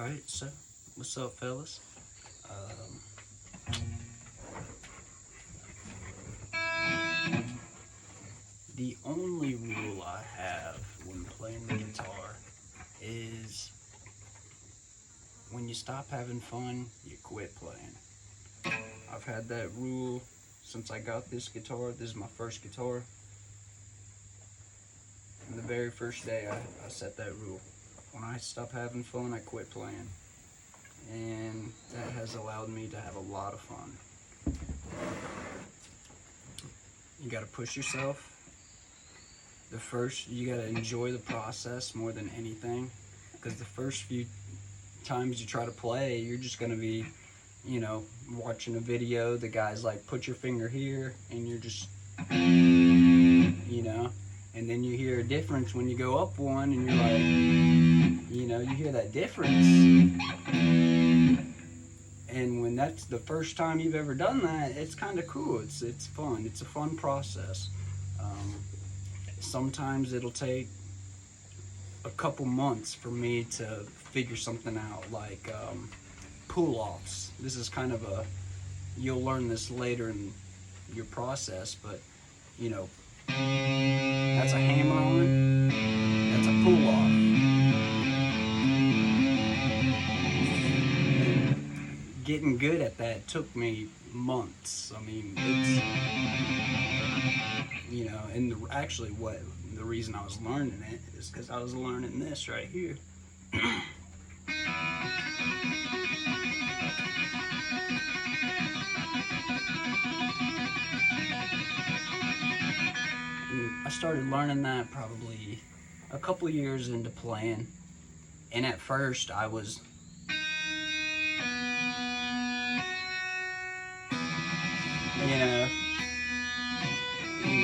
Alright, so what's up, fellas? The only rule I have when playing the guitar is when you stop having fun, you quit playing. I've had that rule since I got this guitar. This is my first guitar. And the very first day I set that rule. When I stop having fun, I quit playing. And that has allowed me to have a lot of fun. You gotta push yourself. You gotta enjoy the process more than anything. Because the first few times you try to play, you're just gonna be, watching a video. The guy's like, put your finger here, and you're just, and then you hear a difference when you go up one, and you're like, you hear that difference. And when that's the first time you've ever done that, it's kind of cool. It's fun. It's a fun process. Sometimes it'll take a couple months for me to figure something out, like pull-offs. This is kind of you'll learn this later in your process, but that's a hammer-on, that's a pull-off. Getting good at that took me months. I mean, it's, and actually the reason I was learning it is because I was learning this right here. I started learning that probably a couple years into playing, and at first I was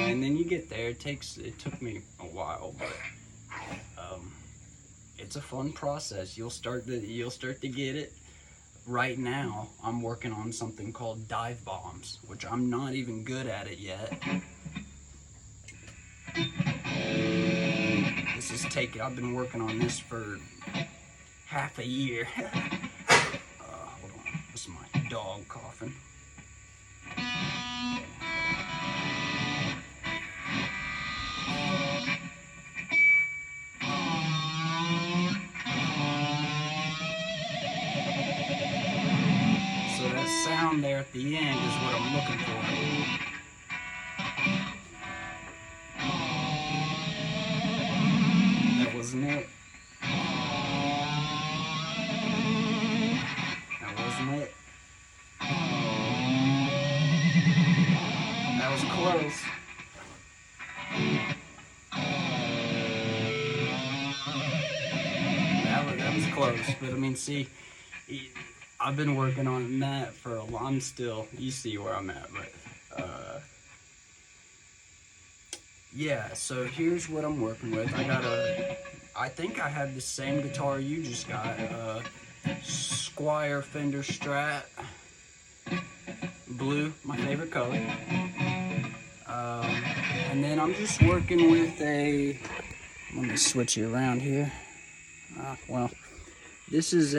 and then you get there. It took me a while, but it's a fun process. You'll start to get it. Right now, I'm working on something called dive bombs, which I'm not even good at it yet. I've been working on this for half a year. Hold on, this is my dog coughing. So that sound there at the end is what I'm looking for. Wasn't it? That wasn't it. That was close. That was close. But I mean, see, I've been working on that for a long still. You see where I'm at, but yeah, so here's what I'm working with. I think I have the same guitar you just got, Squier Fender Strat, blue, my favorite color. And then I'm just working with let me switch it around here. Well, this is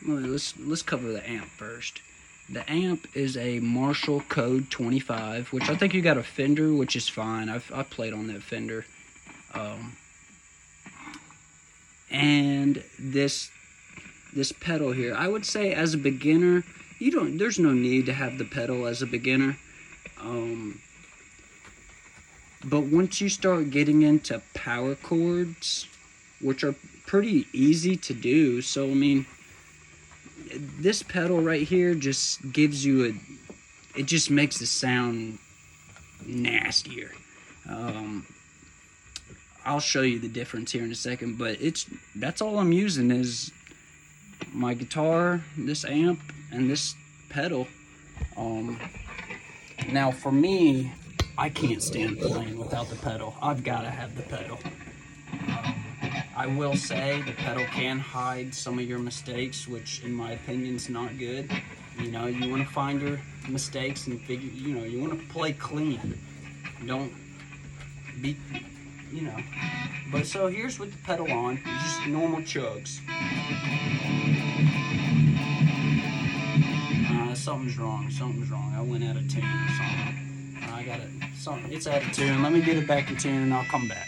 let's cover the amp first. The amp is a Marshall Code 25, which I think you got a Fender, which is fine. I've played on that Fender. And this pedal here, I would say as a beginner, there's no need to have the pedal as a beginner. But once you start getting into power chords, which are pretty easy to do, so I mean, this pedal right here just gives you it just makes the sound nastier. I'll show you the difference here in a second, but that's all I'm using is my guitar, this amp, and this pedal. Now for me, I can't stand playing without the pedal. I've got to have the pedal. I will say the pedal can hide some of your mistakes, which in my opinion is not good. You want to find your mistakes and figure, you want to play clean. Don't you know. But so here's with the pedal on, just normal chugs. Something's wrong. I went out of tune or something. I got it. It's out of tune. Let me get it back in tune and I'll come back.